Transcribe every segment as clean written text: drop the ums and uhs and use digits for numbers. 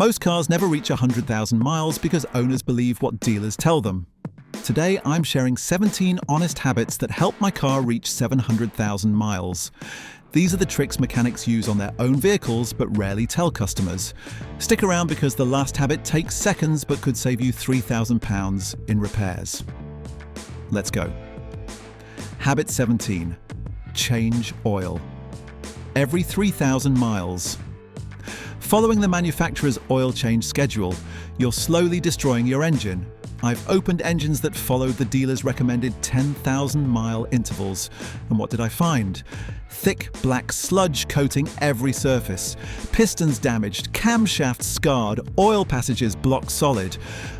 Most cars never reach 100,000 miles because owners believe what dealers tell them. Today, I'm sharing 17 honest habits that help my car reach 700,000 miles. These are the tricks mechanics use on their own vehicles but rarely tell customers. Stick around because the last habit takes seconds but could save you £3,000 in repairs. Let's go. Habit 17. Change oil. Every 3,000 miles. Following the manufacturer's oil change schedule, you're slowly destroying your engine. I've opened engines that followed the dealer's recommended 10,000-mile intervals. And what did I find? Thick black sludge coating every surface. Pistons damaged, camshafts scarred, oil passages blocked solid.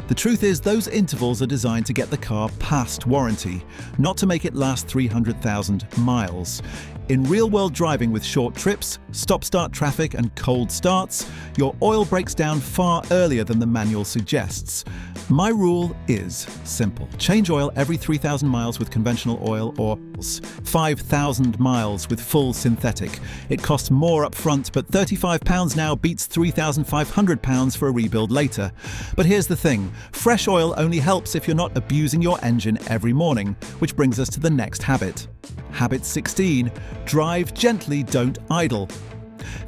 The truth is, those intervals are designed to get the car past warranty, not to make it last 300,000 miles. In real-world driving with short trips, stop-start traffic and cold starts, your oil breaks down far earlier than the manual suggests. My rule is simple. Change oil every 3,000 miles with conventional oil or 5,000 miles with full synthetic. It costs more up front, but £35 now beats £3,500 for a rebuild later. But here's the thing. Fresh oil only helps if you're not abusing your engine every morning, which brings us to the next habit. Habit 16. Drive gently, don't idle.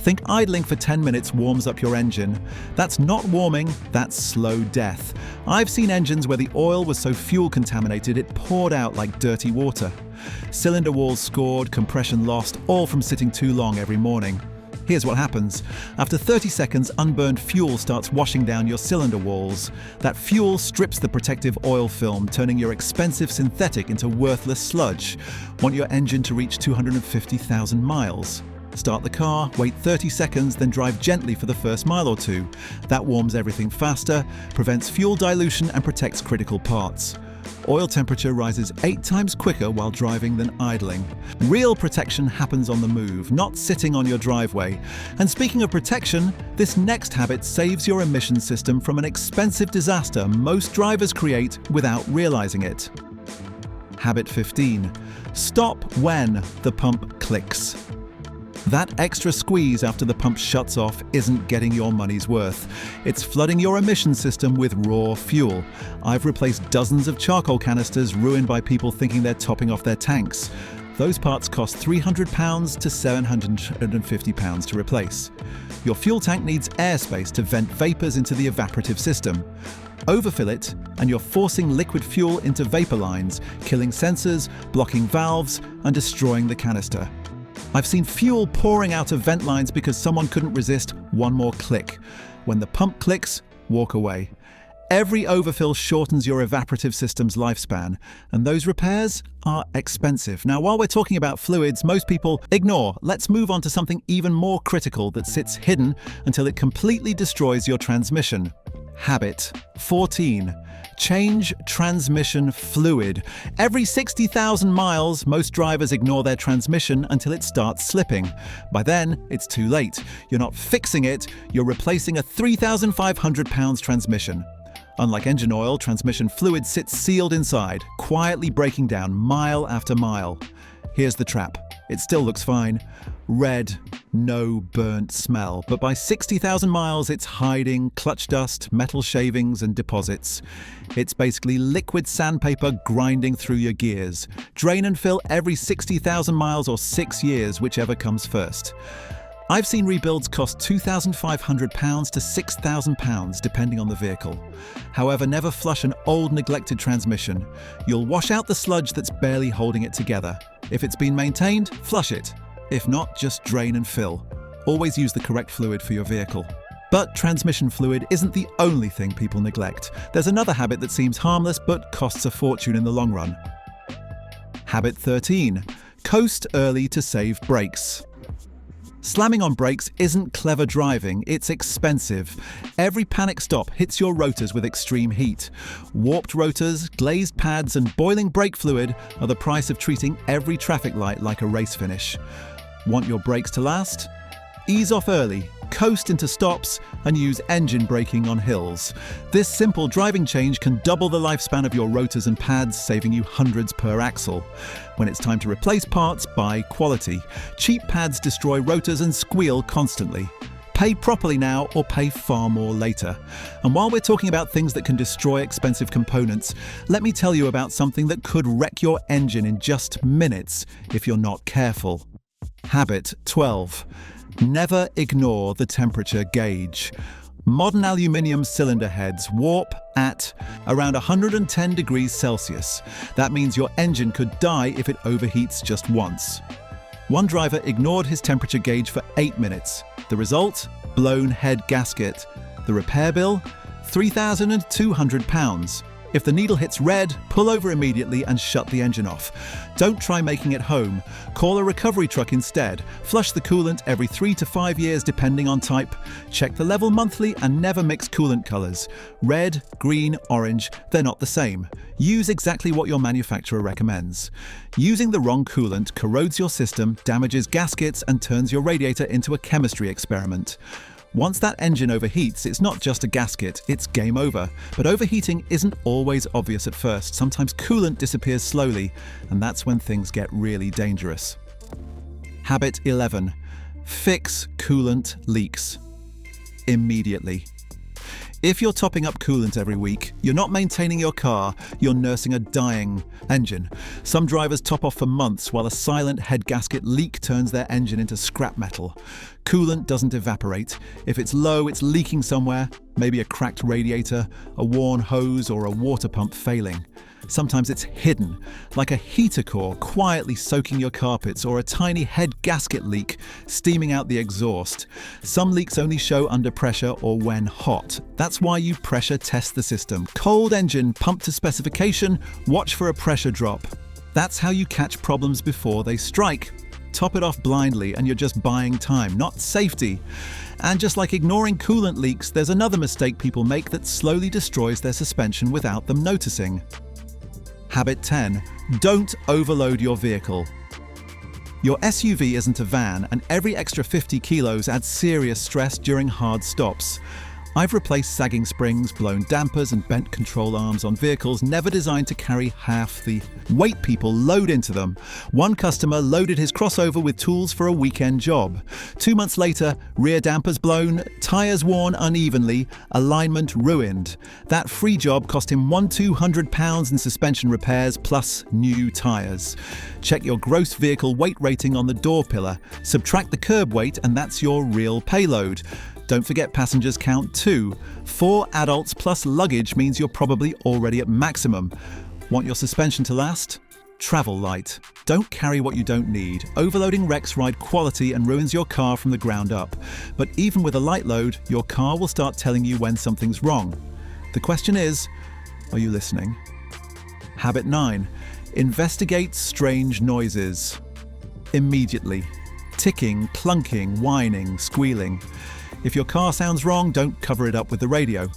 Think idling for 10 minutes warms up your engine. That's not warming, that's slow death. I've seen engines where the oil was so fuel contaminated it poured out like dirty water. Cylinder walls scored, compression lost, all from sitting too long every morning. Here's what happens. After 30 seconds, unburned fuel starts washing down your cylinder walls. That fuel strips the protective oil film, turning your expensive synthetic into worthless sludge. Want your engine to reach 250,000 miles? Start the car, wait 30 seconds, then drive gently for the first mile or two. That warms everything faster, prevents fuel dilution and protects critical parts. Oil temperature rises 8 times quicker while driving than idling. Real protection happens on the move, not sitting on your driveway. And speaking of protection, this next habit saves your emission system from an expensive disaster most drivers create without realizing it. Habit 15. Stop when the pump clicks. That extra squeeze after the pump shuts off isn't getting your money's worth. It's flooding your emission system with raw fuel. I've replaced dozens of charcoal canisters ruined by people thinking they're topping off their tanks. Those parts cost £300 to £750 to replace. Your fuel tank needs airspace to vent vapors into the evaporative system. Overfill it, and you're forcing liquid fuel into vapor lines, killing sensors, blocking valves, and destroying the canister. I've seen fuel pouring out of vent lines because someone couldn't resist one more click. When the pump clicks, walk away. Every overfill shortens your evaporative system's lifespan, and those repairs are expensive. Now, while we're talking about fluids, most people ignore. Let's move on to something even more critical that sits hidden until it completely destroys your transmission. Habit 14. Change transmission fluid. Every 60,000 miles, most drivers ignore their transmission until it starts slipping. By then, it's too late. You're not fixing it, you're replacing a £3,500 transmission. Unlike engine oil, transmission fluid sits sealed inside, quietly breaking down mile after mile. Here's the trap. It still looks fine. Red, no burnt smell. But by 60,000 miles, it's hiding clutch dust, metal shavings, and deposits. It's basically liquid sandpaper grinding through your gears. Drain and fill every 60,000 miles or 6 years, whichever comes first. I've seen rebuilds cost £2,500 to £6,000 depending on the vehicle. However, never flush an old neglected transmission. You'll wash out the sludge that's barely holding it together. If it's been maintained, flush it. If not, just drain and fill. Always use the correct fluid for your vehicle. But transmission fluid isn't the only thing people neglect. There's another habit that seems harmless but costs a fortune in the long run. Habit 13. Coast early to save brakes. Slamming on brakes isn't clever driving, it's expensive. Every panic stop hits your rotors with extreme heat. Warped rotors, glazed pads, and boiling brake fluid are the price of treating every traffic light like a race finish. Want your brakes to last? Ease off early, coast into stops, and use engine braking on hills. This simple driving change can double the lifespan of your rotors and pads, saving you hundreds per axle. When it's time to replace parts, buy quality. Cheap pads destroy rotors and squeal constantly. Pay properly now or pay far more later. And while we're talking about things that can destroy expensive components, let me tell you about something that could wreck your engine in just minutes if you're not careful. Habit 12. Never ignore the temperature gauge. Modern aluminium cylinder heads warp at around 110 degrees Celsius. That means your engine could die if it overheats just once. One driver ignored his temperature gauge for 8 minutes. The result? Blown head gasket. The repair bill? £3,200. If the needle hits red, pull over immediately and shut the engine off. Don't try making it home. Call a recovery truck instead. Flush the coolant every 3 to 5 years depending on type. Check the level monthly and never mix coolant colors. Red, green, orange, they're not the same. Use exactly what your manufacturer recommends. Using the wrong coolant corrodes your system, damages gaskets, and turns your radiator into a chemistry experiment. Once that engine overheats, it's not just a gasket, it's game over. But overheating isn't always obvious at first. Sometimes coolant disappears slowly, and that's when things get really dangerous. Habit 11. Fix coolant leaks immediately. If you're topping up coolant every week, you're not maintaining your car, you're nursing a dying engine. Some drivers top off for months while a silent head gasket leak turns their engine into scrap metal. Coolant doesn't evaporate. If it's low, it's leaking somewhere, maybe a cracked radiator, a worn hose, or a water pump failing. Sometimes it's hidden, like a heater core quietly soaking your carpets or a tiny head gasket leak steaming out the exhaust. Some leaks only show under pressure or when hot. That's why you pressure test the system. Cold engine, pump to specification, watch for a pressure drop. That's how you catch problems before they strike. Top it off blindly and you're just buying time, not safety. And just like ignoring coolant leaks, there's another mistake people make that slowly destroys their suspension without them noticing. Habit 10. Don't overload your vehicle. Your SUV isn't a van, and every extra 50 kilos adds serious stress during hard stops. I've replaced sagging springs, blown dampers, and bent control arms on vehicles never designed to carry half the weight people load into them. One customer loaded his crossover with tools for a weekend job. 2 months later, rear dampers blown, tires worn unevenly, alignment ruined. That free job cost him £200 in suspension repairs plus new tires. Check your gross vehicle weight rating on the door pillar. Subtract the curb weight, and that's your real payload. Don't forget passengers count too. 4 adults plus luggage means you're probably already at maximum. Want your suspension to last? Travel light. Don't carry what you don't need. Overloading wrecks ride quality and ruins your car from the ground up. But even with a light load, your car will start telling you when something's wrong. The question is, are you listening? Habit 9. Investigate strange noises. Immediately. Ticking, clunking, whining, squealing. If your car sounds wrong, don't cover it up with the radio.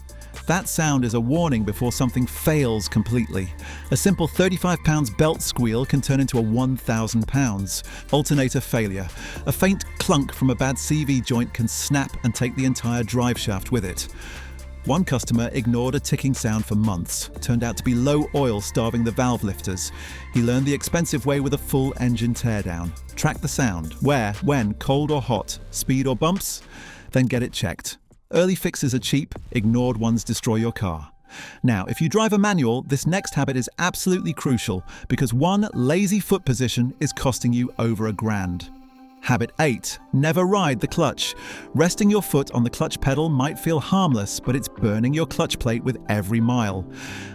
That sound is a warning before something fails completely. A simple £35 belt squeal can turn into a £1,000 alternator failure. A faint clunk from a bad CV joint can snap and take the entire drive shaft with it. One customer ignored a ticking sound for months. Turned out to be low oil starving the valve lifters. He learned the expensive way with a full engine teardown. Track the sound. Where, when, cold or hot, speed or bumps? Then get it checked. Early fixes are cheap, ignored ones destroy your car. Now, if you drive a manual, this next habit is absolutely crucial because one lazy foot position is costing you over £1,000. Habit 8. Never ride the clutch. Resting your foot on the clutch pedal might feel harmless, but it's burning your clutch plate with every mile.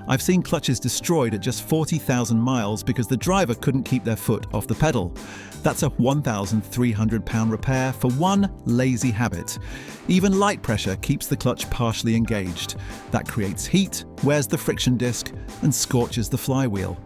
I've seen clutches destroyed at just 40,000 miles because the driver couldn't keep their foot off the pedal. That's a £1,300 repair for one lazy habit. Even light pressure keeps the clutch partially engaged. That creates heat, wears the friction disc, and scorches the flywheel.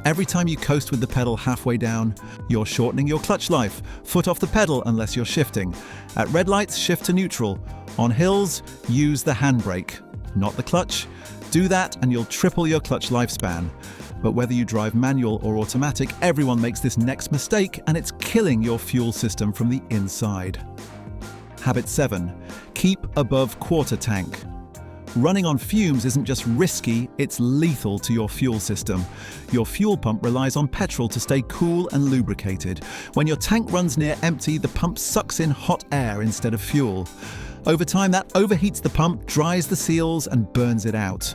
Every time you coast with the pedal halfway down, you're shortening your clutch life. Foot off the pedal unless you're shifting. At red lights, shift to neutral. On hills, use the handbrake, not the clutch. Do that and you'll triple your clutch lifespan. But whether you drive manual or automatic, everyone makes this next mistake and it's killing your fuel system from the inside. Habit 7. Keep above quarter tank. Running on fumes isn't just risky, it's lethal to your fuel system. Your fuel pump relies on petrol to stay cool and lubricated. When your tank runs near empty, the pump sucks in hot air instead of fuel. Over time, that overheats the pump, dries the seals, and burns it out.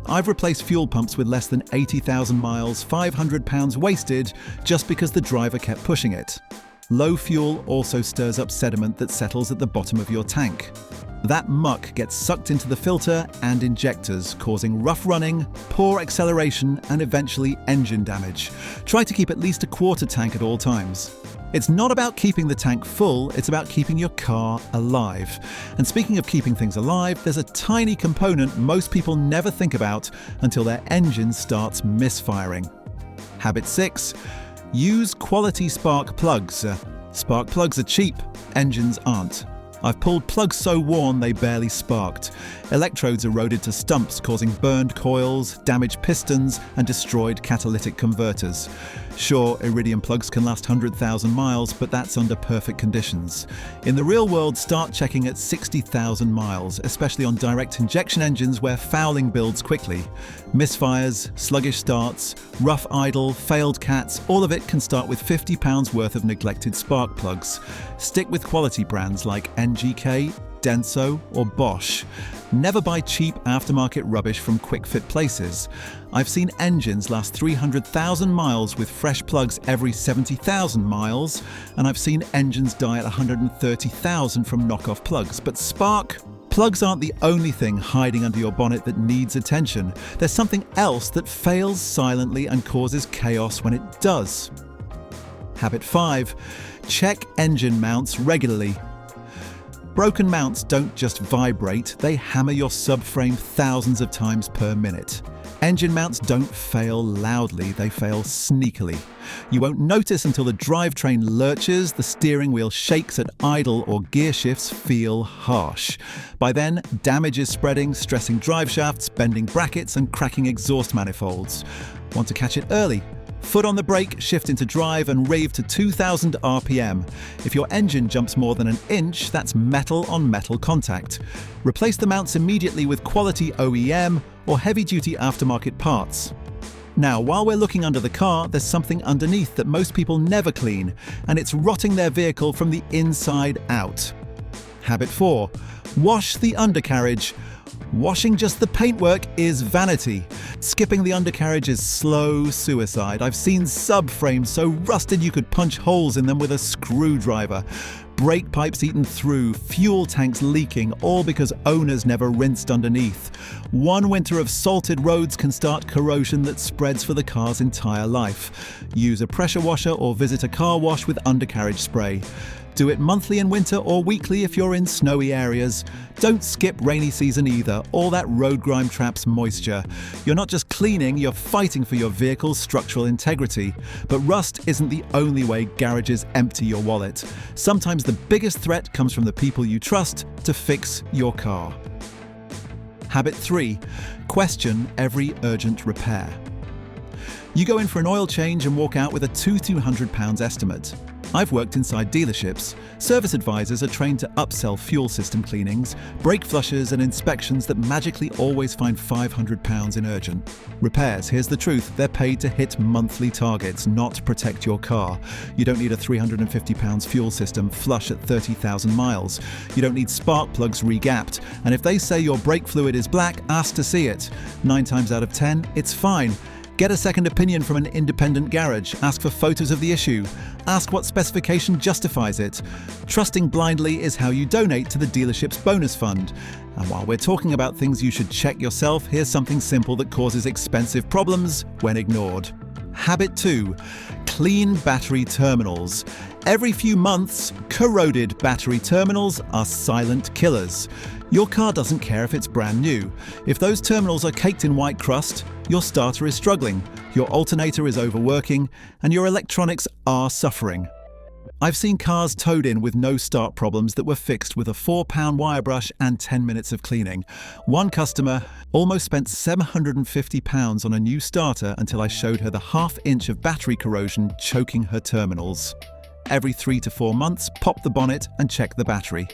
I've replaced fuel pumps with less than 80,000 miles, 500 pounds wasted, just because the driver kept pushing it. Low fuel also stirs up sediment that settles at the bottom of your tank. That muck gets sucked into the filter and injectors, causing rough running, poor acceleration, and eventually engine damage. Try to keep at least a quarter tank at all times. It's not about keeping the tank full, it's about keeping your car alive. And speaking of keeping things alive, there's a tiny component most people never think about until their engine starts misfiring. Habit 6. Use quality spark plugs. Spark plugs are cheap, engines aren't. I've pulled plugs so worn they barely sparked. Electrodes eroded to stumps, causing burned coils, damaged pistons, and destroyed catalytic converters. Sure, iridium plugs can last 100,000 miles, but that's under perfect conditions. In the real world, start checking at 60,000 miles, especially on direct injection engines where fouling builds quickly. Misfires, sluggish starts, rough idle, failed cats, all of it can start with £50 worth of neglected spark plugs. Stick with quality brands like NGK, Denso, or Bosch. Never buy cheap aftermarket rubbish from quick-fit places. I've seen engines last 300,000 miles with fresh plugs every 70,000 miles, and I've seen engines die at 130,000 from knockoff plugs. But spark plugs aren't the only thing hiding under your bonnet that needs attention. There's something else that fails silently and causes chaos when it does. Habit 5. Check engine mounts regularly. Broken mounts don't just vibrate, they hammer your subframe thousands of times per minute. Engine mounts don't fail loudly, they fail sneakily. You won't notice until the drivetrain lurches, the steering wheel shakes at idle, or gear shifts feel harsh. By then, damage is spreading, stressing drive shafts, bending brackets, and cracking exhaust manifolds. Want to catch it early? Foot on the brake, shift into drive, and rave to 2,000 RPM. If your engine jumps more than an inch, that's metal on metal contact. Replace the mounts immediately with quality OEM or heavy-duty aftermarket parts. Now, while we're looking under the car, there's something underneath that most people never clean, and it's rotting their vehicle from the inside out. Habit 4. Wash the undercarriage. Washing just the paintwork is vanity. Skipping the undercarriage is slow suicide. I've seen subframes so rusted you could punch holes in them with a screwdriver. Brake pipes eaten through, fuel tanks leaking, all because owners never rinsed underneath. One winter of salted roads can start corrosion that spreads for the car's entire life. Use a pressure washer or visit a car wash with undercarriage spray. Do it monthly in winter or weekly if you're in snowy areas. Don't skip rainy season either. All that road grime traps moisture. You're not just cleaning, you're fighting for your vehicle's structural integrity. But rust isn't the only way garages empty your wallet. Sometimes the biggest threat comes from the people you trust to fix your car. Habit 3. Question every urgent repair. You go in for an oil change and walk out with a £200 estimate. I've worked inside dealerships. Service advisors are trained to upsell fuel system cleanings, brake flushes, and inspections that magically always find £500 in urgent. Repairs, here's the truth, they're paid to hit monthly targets, not protect your car. You don't need a £350 fuel system flush at 30,000 miles. You don't need spark plugs regapped. And if they say your brake fluid is black, ask to see it. 9 times out of 10, it's fine. Get a second opinion from an independent garage. Ask for photos of the issue. Ask what specification justifies it. Trusting blindly is how you donate to the dealership's bonus fund. And while we're talking about things you should check yourself, here's something simple that causes expensive problems when ignored. Habit 2. Clean battery terminals. Every few months, corroded battery terminals are silent killers. Your car doesn't care if it's brand new. If those terminals are caked in white crust, your starter is struggling, your alternator is overworking, and your electronics are suffering. I've seen cars towed in with no start problems that were fixed with a £4 wire brush and 10 minutes of cleaning. One customer almost spent £750 on a new starter until I showed her the ½ inch of battery corrosion choking her terminals. Every 3 to 4 months, pop the bonnet and check the battery.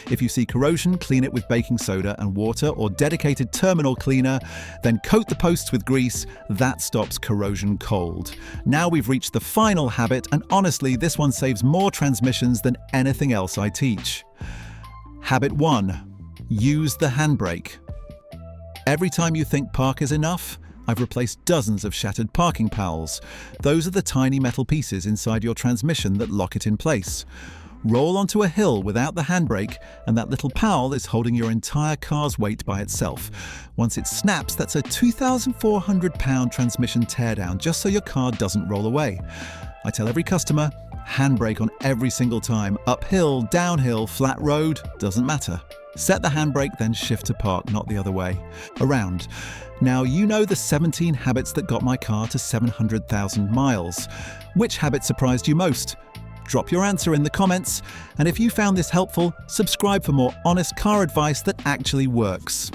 If you see corrosion, clean it with baking soda and water or dedicated terminal cleaner, then coat the posts with grease. That stops corrosion cold. Now we've reached the final habit, and honestly, this one saves more transmissions than anything else I teach. Habit 1. Use the handbrake. Every time you think park is enough, I've replaced dozens of shattered parking pals. Those are the tiny metal pieces inside your transmission that lock it in place. Roll onto a hill without the handbrake, and that little pal is holding your entire car's weight by itself. Once it snaps, that's a 2,400-pound transmission teardown just so your car doesn't roll away. I tell every customer, handbrake on every single time. Uphill, downhill, flat road, doesn't matter. Set the handbrake, then shift to park, not the other way. Around. Now you know the 17 habits that got my car to 700,000 miles. Which habit surprised you most? Drop your answer in the comments, and if you found this helpful, subscribe for more honest car advice that actually works.